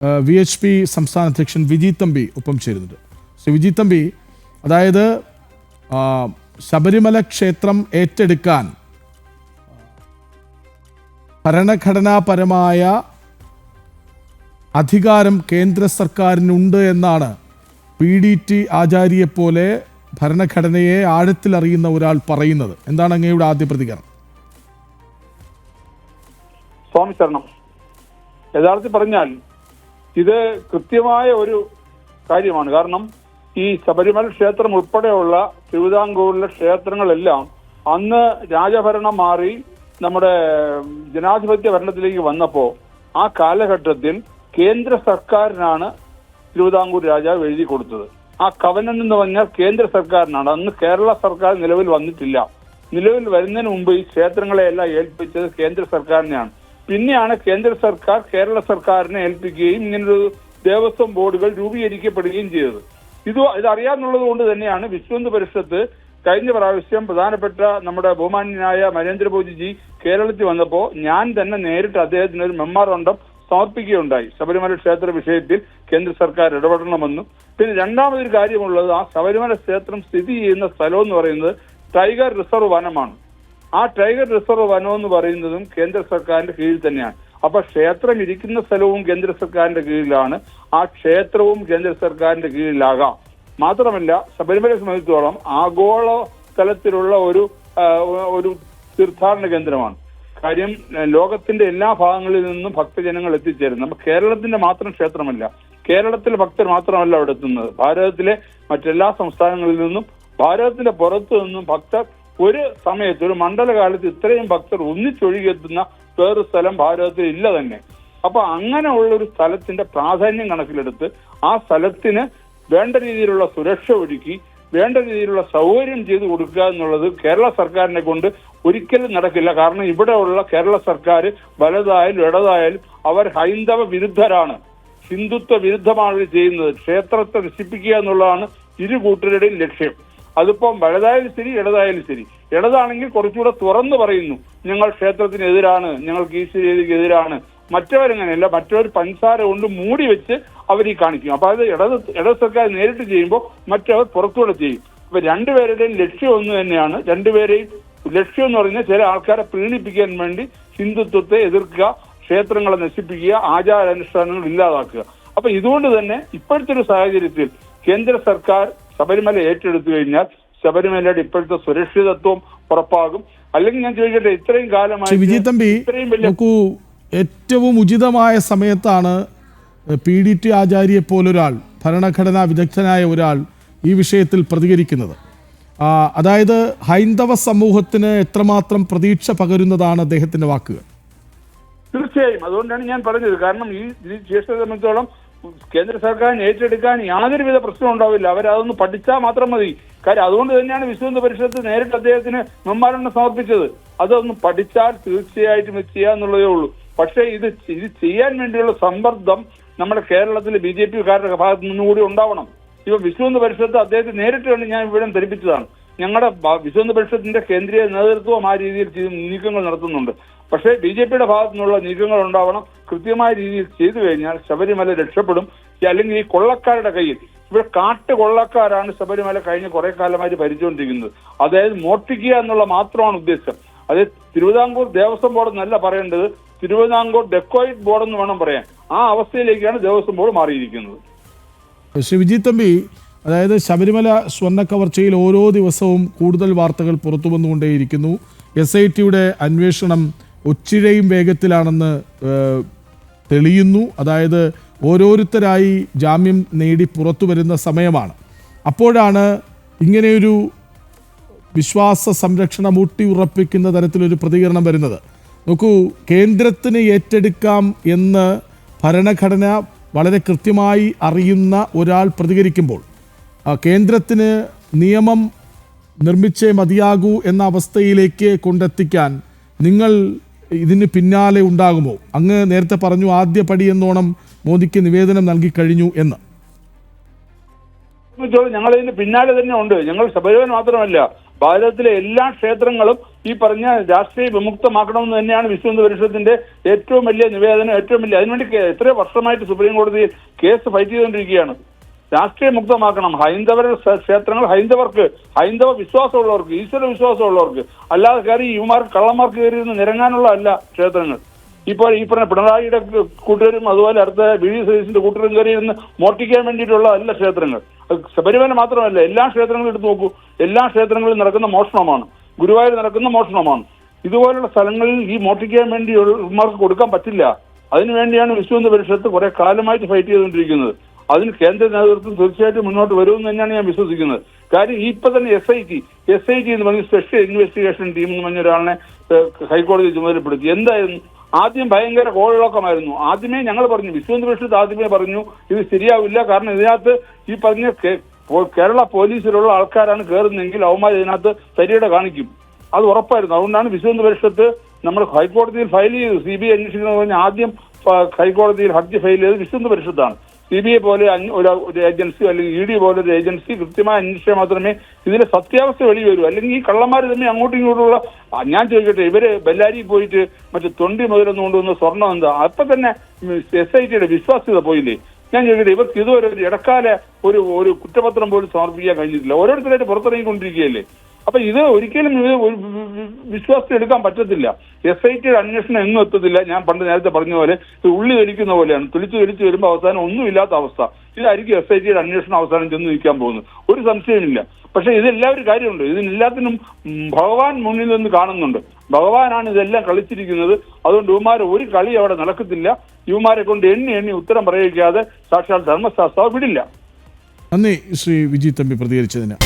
VHP സംസ്ഥാന അധ്യക്ഷൻ വിജി തമ്പി ഒപ്പം ചേരുന്നുണ്ട്. ശ്രീ വിജി തമ്പി, അതായത് ശബരിമല ക്ഷേത്രം ഏറ്റെടുക്കാൻ ഭരണഘടനാപരമായ അധികാരം കേന്ദ്ര സർക്കാരിനുണ്ട് എന്നാണ് PDT ആചാര്യയെപ്പോലെ ഭരണഘടനയെ ആഴത്തിലറിയുന്ന ഒരാൾ പറയുന്നത്. എന്താണ് അങ്ങയുടെ ആദ്യ പ്രതികരണം? സ്വാമി ശരണം. യഥാർത്ഥത്തിൽ പറഞ്ഞാൽ ഇത് കൃത്യമായ ഒരു കാര്യമാണ്. കാരണം ഈ ശബരിമല ക്ഷേത്രം ഉൾപ്പെടെയുള്ള തിരുവിതാംകൂറിലെ ക്ഷേത്രങ്ങളെല്ലാം അന്ന് രാജഭരണം മാറി നമ്മുടെ ജനാധിപത്യ ഭരണത്തിലേക്ക് വന്നപ്പോൾ ആ കാലഘട്ടത്തിൽ കേന്ദ്ര സർക്കാരിനാണ് തിരുവിതാംകൂർ രാജാവ് എഴുതി കൊടുത്തത്. ആ കവനന്റ് എന്ന് പറഞ്ഞാൽ കേന്ദ്ര സർക്കാരിനാണ്. അന്ന് കേരള സർക്കാർ നിലവിൽ വന്നിട്ടില്ല. നിലവിൽ വരുന്നതിന് മുമ്പ് ഈ ക്ഷേത്രങ്ങളെല്ലാം ഏൽപ്പിച്ചത് കേന്ദ്ര സർക്കാരിനെയാണ്. പിന്നെയാണ് കേന്ദ്ര സർക്കാർ കേരള സർക്കാരിനെ ഏൽപ്പിക്കുകയും ഇങ്ങനൊരു ദേവസ്വം ബോർഡുകൾ രൂപീകരിക്കപ്പെടുകയും ചെയ്തത്. ഇതറിയാന്നുള്ളത് കൊണ്ട് തന്നെയാണ് വിശ്വഹിന്ദു പരിഷത്ത് കഴിഞ്ഞ പ്രാവശ്യം പ്രധാനപ്പെട്ട നമ്മുടെ ബഹുമാന്യനായ നരേന്ദ്രമോദിജി കേരളത്തിൽ വന്നപ്പോൾ ഞാൻ തന്നെ നേരിട്ട് അദ്ദേഹത്തിന് ഒരു മെമ്മോറാണ്ടം സമർപ്പിക്കുകയുണ്ടായി. ശബരിമല ക്ഷേത്ര വിഷയത്തിൽ കേന്ദ്ര സർക്കാർ ഇടപെടണമെന്നും. പിന്നെ രണ്ടാമതൊരു കാര്യമുള്ളത്, ആ ശബരിമല ക്ഷേത്രം സ്ഥിതി ചെയ്യുന്ന സ്ഥലം എന്ന് പറയുന്നത് ടൈഗർ റിസർവ് വനമാണ്. ആ ടൈഗർ റിസർവ് വനം എന്ന് പറയുന്നതും കേന്ദ്ര സർക്കാരിന്റെ കീഴിൽ തന്നെയാണ്. അപ്പൊ ക്ഷേത്രം ഇരിക്കുന്ന സ്ഥലവും കേന്ദ്ര സർക്കാരിന്റെ കീഴിലാണ്, ആ ക്ഷേത്രവും കേന്ദ്ര സർക്കാരിന്റെ കീഴിലാകാം. മാത്രമല്ല ശബരിമലയെ സംബന്ധിച്ചോളം ആഗോള തലത്തിലുള്ള ഒരു തീർത്ഥാടന കേന്ദ്രമാണ്. കാര്യം ലോകത്തിന്റെ എല്ലാ ഭാഗങ്ങളിൽ നിന്നും ഭക്തജനങ്ങൾ എത്തിച്ചേരുന്നു. അപ്പൊ കേരളത്തിന്റെ മാത്രം ക്ഷേത്രമല്ല, കേരളത്തിലെ ഭക്തർ മാത്രമല്ല അവിടെ എത്തുന്നത്. ഭാരതത്തിലെ മറ്റെല്ലാ സംസ്ഥാനങ്ങളിൽ നിന്നും ഭാരതത്തിന്റെ പുറത്തു നിന്നും ഭക്തർ ഒരു സമയത്ത് ഒരു മണ്ഡലകാലത്ത് ഇത്രയും ഭക്തർ ഒന്നിച്ചൊഴുകിയെത്തുന്ന വേറൊരു സ്ഥലം ഭാരതത്തിൽ ഇല്ല തന്നെ. അപ്പൊ അങ്ങനെയുള്ള ഒരു സ്ഥലത്തിന്റെ പ്രാധാന്യം കണക്കിലെടുത്ത് ആ സ്ഥലത്തിന് വേണ്ട രീതിയിലുള്ള സുരക്ഷ ഒരുക്കി വേണ്ട രീതിയിലുള്ള സൗകര്യം ചെയ്തു കൊടുക്കുക എന്നുള്ളത് കേരള സർക്കാരിനെ കൊണ്ട് ഒരിക്കലും നടക്കില്ല. കാരണം ഇവിടെയുള്ള കേരള സർക്കാർ വലതായാലും ഇടതായാലും അവർ ഹൈന്ദവ വിരുദ്ധരാണ്, ഹിന്ദുത്വ വിരുദ്ധമാണ് ചെയ്യുന്നത്. ക്ഷേത്രത്തെ നശിപ്പിക്കുക എന്നുള്ളതാണ് ഇരു കൂട്ടരുടെയും ലക്ഷ്യം. അതിപ്പം വലതായാലും ശരി ഇടതായാലും ശരി. ഇടതാണെങ്കിൽ കുറച്ചുകൂടെ തുറന്നു പറയുന്നു, ഞങ്ങൾ ക്ഷേത്രത്തിനെതിരാണ്, ഞങ്ങൾക്ക് ഈശ്വരീയതയ്ക്ക് എതിരാണ്. മറ്റവരങ്ങനെയല്ല, മറ്റവർ പഞ്ചസാര കൊണ്ട് മൂടി വെച്ച് അവർ ഈ കാണിക്കും. അപ്പൊ അത് ഇടത് സർക്കാർ നേരിട്ട് ചെയ്യുമ്പോൾ മറ്റവർ പുറത്തുകൂടെ ചെയ്യും. അപ്പൊ രണ്ടുപേരുടെയും ലക്ഷ്യം ഒന്ന് തന്നെയാണ്. രണ്ടുപേരെയും ലക്ഷ്യം എന്ന് പറഞ്ഞാൽ ചില ആൾക്കാരെ പ്രീണിപ്പിക്കാൻ വേണ്ടി ഹിന്ദുത്വത്തെ എതിർക്കുക, ക്ഷേത്രങ്ങളെ നശിപ്പിക്കുക, ആചാരാനുഷ്ഠാനങ്ങൾ ഇല്ലാതാക്കുക. അപ്പൊ ഇതുകൊണ്ട് തന്നെ ഇപ്പോഴത്തെ ഒരു സാഹചര്യത്തിൽ കേന്ദ്ര സർക്കാർ ശബരിമല ഏറ്റെടുത്തു കഴിഞ്ഞാൽ ശബരിമലയുടെ ഇപ്പോഴത്തെ സുരക്ഷിതത്വം ഉറപ്പാകും. അല്ലെങ്കിൽ ഞാൻ ചോദിക്കട്ടെ, ഇത്രയും കാലമായി വിജയ് തമ്പി നോക്കൂ, ഏറ്റവും ഉചിതമായ സമയത്താണ് PDT ആചാര്യയെ പോലൊരാൾ, ഭരണഘടനാ വിദഗ്ധനായ ഒരാൾ ഈ വിഷയത്തിൽ പ്രതികരിക്കുന്നത്. അതായത് ഹൈന്ദവ സമൂഹത്തിന് എത്രമാത്രം പ്രതീക്ഷ പകരുന്നതാണ് അദ്ദേഹത്തിന്റെ വാക്കുകൾ. തീർച്ചയായും അതുകൊണ്ടാണ് ഞാൻ പറഞ്ഞത്. കാരണം ഈ ജ്യേഷ്ഠയെ സംബന്ധിച്ചോളം കേന്ദ്ര സർക്കാരിന് ഏറ്റെടുക്കാൻ യാതൊരുവിധ പ്രശ്നവും ഉണ്ടാവില്ല. അവരതൊന്ന് പഠിച്ചാൽ മാത്രം മതി. കാര്യം അതുകൊണ്ട് തന്നെയാണ് വിശ്വഹിന്ദു പരിഷത്ത് നേരിട്ട് അദ്ദേഹത്തിന് മെമ്മോറാണ്ടം സമർപ്പിച്ചത്. അതൊന്ന് പഠിച്ചാൽ തീർച്ചയായിട്ടും ഇത് ചെയ്യാന്നുള്ളതേ ഉള്ളൂ. പക്ഷേ ഇത് ചെയ്യാൻ വേണ്ടിയുള്ള സമ്മർദ്ദം നമ്മുടെ കേരളത്തിലെ BJP-കാരുടെ ഭാഗത്തു നിന്നുകൂടി ഉണ്ടാവണം. ഇപ്പൊ വിശ്വഹിന്ദു പരിഷത്ത് അദ്ദേഹത്തെ നേരിട്ട് കണ്ട് ഞാൻ വിവരം ധരിപ്പിച്ചതാണ്. ഞങ്ങളുടെ വിശ്വഹിന്ദു പരിഷത്തിന്റെ കേന്ദ്രീയ നേതൃത്വം ആ രീതിയിൽ നീക്കങ്ങൾ നടത്തുന്നുണ്ട്. പക്ഷേ BJP-യുടെ ഭാഗത്തു നിന്നുള്ള നീക്കങ്ങൾ ഉണ്ടാവണം. കൃത്യമായ രീതിയിൽ ചെയ്തു കഴിഞ്ഞാൽ ശബരിമല രക്ഷപ്പെടും. അല്ലെങ്കിൽ ഈ കൊള്ളക്കാരുടെ കയ്യിൽ, ഇവിടെ കൊള്ളക്കാരാണ് ശബരിമല കഴിഞ്ഞ കുറെ കാലമായിട്ട് ഭരിച്ചുകൊണ്ടിരിക്കുന്നത്. അതായത് മോഷ്ടിക്കുക എന്നുള്ള മാത്രമാണ് ഉദ്ദേശം. അതായത് തിരുവിതാംകൂർ ദേവസ്വം ബോർഡ് എന്നല്ല പറയേണ്ടത്, തിരുവിതാംകൂർ ഡെക്കോയിറ്റ് ബോർഡ് എന്ന് വേണം പറയാൻ. ആ അവസ്ഥയിലേക്കാണ് ദേവസ്വം ബോർഡ് മാറിയിരിക്കുന്നത്. ശ്രീ വിജി തമ്പി, അതായത് ശബരിമല സ്വർണ്ണ കവർച്ചയിൽ ഓരോ ദിവസവും കൂടുതൽ വാർത്തകൾ പുറത്തു വന്നുകൊണ്ടേയിരിക്കുന്നു. SITയുടെ അന്വേഷണം ഒച്ചിഴയും വേഗത്തിലാണെന്ന് തെളിയുന്നു. അതായത് ഓരോരുത്തരായി ജാമ്യം നേടി പുറത്തു വരുന്ന സമയമാണ്. അപ്പോഴാണ് ഇങ്ങനെയൊരു വിശ്വാസ സംരക്ഷണം ഊട്ടിയുറപ്പിക്കുന്ന തരത്തിലൊരു പ്രതികരണം വരുന്നത്. നോക്കൂ, കേന്ദ്രത്തിന് ഏറ്റെടുക്കാം എന്ന് ഭരണഘടന വളരെ കൃത്യമായി അറിയുന്ന ഒരാൾ പ്രതികരിക്കുമ്പോൾ കേന്ദ്രത്തിന് നിയമം നിർമ്മിച്ചേ മതിയാകൂ എന്ന അവസ്ഥയിലേക്ക് കൊണ്ടെത്തിക്കാൻ നിങ്ങൾ ഇതിന് പിന്നാലെ ഉണ്ടാകുമോ? അങ്ങ് നേരത്തെ പറഞ്ഞു ആദ്യ പടി എന്നോണം മോദിക്ക് നിവേദനം നൽകി കഴിഞ്ഞു എന്ന്. ഞങ്ങൾ ഇതിന് പിന്നാലെ തന്നെ ഉണ്ട്. ഞങ്ങൾ ശബരിമല മാത്രമല്ല, ഭാരതത്തിലെ എല്ലാ ക്ഷേത്രങ്ങളും ഈ പറഞ്ഞ രാഷ്ട്രീയ വിമുക്തമാക്കണമെന്ന് തന്നെയാണ് വിശ്വ ഹിന്ദു പരിഷത്തിന്റെ ഏറ്റവും വലിയ നിവേദനം, ഏറ്റവും വലിയ. അതിനുവേണ്ടി എത്രയോ വർഷമായിട്ട് സുപ്രീം കോടതിയിൽ കേസ് ഫൈറ്റ് ചെയ്തുകൊണ്ടിരിക്കുകയാണ്. രാഷ്ട്രീയ മുക്തമാക്കണം. ക്ഷേത്രങ്ങൾ ഹൈന്ദവർക്ക്, ഹൈന്ദവ വിശ്വാസമുള്ളവർക്ക്, ഈശ്വര വിശ്വാസമുള്ളവർക്ക്, അല്ലാതെ കയറി യുവമാർക്ക് കള്ളന്മാർക്ക് കയറി ഇരുന്ന് നിരങ്ങാനുള്ള അല്ല ക്ഷേത്രങ്ങൾ. ഇപ്പോൾ ഈ പറഞ്ഞ പിണറായിയുടെ കൂട്ടുകാരും അതുപോലെ അടുത്ത വി ഡി സതീശന്റെ കൂട്ടുകാരും കയറി ഇരുന്ന് മോഷ്ടിക്കാൻ വേണ്ടിയിട്ടുള്ള അല്ല ക്ഷേത്രങ്ങൾ. ശബരിമല മാത്രമല്ല, എല്ലാ ക്ഷേത്രങ്ങളും എടുത്തു നോക്കൂ, എല്ലാ ക്ഷേത്രങ്ങളിലും നടക്കുന്ന മോഷണമാണ്, ഗുരുവായൂർ നടക്കുന്ന മോഷണമാണ്. ഇതുപോലുള്ള സ്ഥലങ്ങളിൽ ഈ മോഷ്ടിക്കാൻ വേണ്ടി ഉള്ളവർക്ക് കൊടുക്കാൻ പറ്റില്ല. അതിനുവേണ്ടിയാണ് വിശ്വ ഹിന്ദു പരിഷത്ത് കുറെ കാലമായിട്ട് ഫൈറ്റ് ചെയ്തുകൊണ്ടിരിക്കുന്നത്. അതിന് കേന്ദ്ര നേതൃത്വം തീർച്ചയായിട്ടും മുന്നോട്ട് വരുമെന്ന് തന്നെയാണ് ഞാൻ വിശ്വസിക്കുന്നത്. കാര്യം ഇപ്പൊ തന്നെ എസ് ഐ ടി എന്ന് പറഞ്ഞ സ്പെഷ്യൽ ഇൻവെസ്റ്റിഗേഷൻ ടീം എന്ന് പറഞ്ഞ ഒരാളിനെ ഹൈക്കോടതി ചുമതലപ്പെടുത്തി. എന്തായിരുന്നു ആദ്യം ഭയങ്കര കോളിളക്കമായിരുന്നു. ആദ്യമേ ഞങ്ങൾ പറഞ്ഞു, വിശ്വ ഹിന്ദു പരിഷത്ത് ആദ്യമേ പറഞ്ഞു ഇത് ശരിയാവില്ല, കാരണം ഇതിനകത്ത് ഈ പറഞ്ഞ കേരള പോലീസിലുള്ള ആൾക്കാരാണ് കയറുന്നതെങ്കിൽ അവന്മാർ ഇതിനകത്ത് തരിയുടെ കാണിക്കും, അത് ഉറപ്പായിരുന്നു. അതുകൊണ്ടാണ് വിശ്വ ഹിന്ദു പരിഷത്ത് നമ്മൾ ഹൈക്കോടതിയിൽ ഫയൽ ചെയ്തു. CBI അന്വേഷിക്കുന്നത് പറഞ്ഞാൽ ആദ്യം ഹൈക്കോടതിയിൽ ഹർജി ഫയൽ ചെയ്ത് വിശ്വ ഹിന്ദു പരിഷത്താണ്. CBI പോലെ ഒരു ഏജൻസി അല്ലെങ്കിൽ ED പോലെ ഒരു ഏജൻസി കൃത്യമായ അന്വേഷിച്ചാൽ മാത്രമേ ഇതിലെ സത്യാവസ്ഥ വെളി വരൂ. അല്ലെങ്കിൽ ഈ കള്ളന്മാർ തന്നെ അങ്ങോട്ടും ഇങ്ങോട്ടുള്ള, ഞാൻ ചോദിക്കട്ടെ, ഇവര് ബെല്ലാരി പോയിട്ട് മറ്റു തൊണ്ടി മുതലൊന്നും കൊണ്ടുവന്ന സ്വർണ്ണം എന്താ? അപ്പൊ തന്നെ SIT വിശ്വാസ്യത പോയില്ലേ? ഞാൻ ചോദിക്കട്ടെ, ഇവർക്ക് ഇതുവരെ ഒരു ഇടക്കാല ഒരു കുറ്റപത്രം പോലും സമർപ്പിക്കാൻ കഴിഞ്ഞിട്ടില്ല. ഓരോരുത്തരായിട്ട് പുറത്തിറങ്ങിക്കൊണ്ടിരിക്കുകയല്ലേ. അപ്പൊ ഇത് ഒരിക്കലും ഇത് വിശ്വാസം എടുക്കാൻ പറ്റത്തില്ല. SIT അന്വേഷണം എങ്ങും എത്തത്തില്ല. ഞാൻ നേരത്തെ പറഞ്ഞ പോലെ ഇത് ഉള്ളി തൊലിക്കുന്ന പോലെയാണ്. തൊലിച്ച് വരുമ്പോൾ അവസാനം ഒന്നുമില്ലാത്ത അവസ്ഥ. ഇതായിരിക്കും SIT അന്വേഷണം അവസാനം ചെന്ന് നിൽക്കാൻ പോകുന്നത്, ഒരു സംശയമില്ല. പക്ഷെ ഇതെല്ലാവരും കാര്യമുണ്ട്. ഇതിനെല്ലാത്തിനും ഭഗവാൻ മുന്നിൽ നിന്ന് കാണുന്നുണ്ട്. ഭഗവാനാണ് ഇതെല്ലാം കളിച്ചിരിക്കുന്നത്. അതുകൊണ്ട് ഇവന്മാരെ ഒരു കളി അവിടെ നടക്കത്തില്ല. ഇവന്മാരെ കൊണ്ട് എണ്ണി ഉത്തരം പറയിക്കാതെ സാക്ഷാൽ ധർമ്മശാസ്ത്രം വിടില്ല. നന്ദി ശ്രീ വിജി തമ്പി പ്രതികരിച്ചതിന്.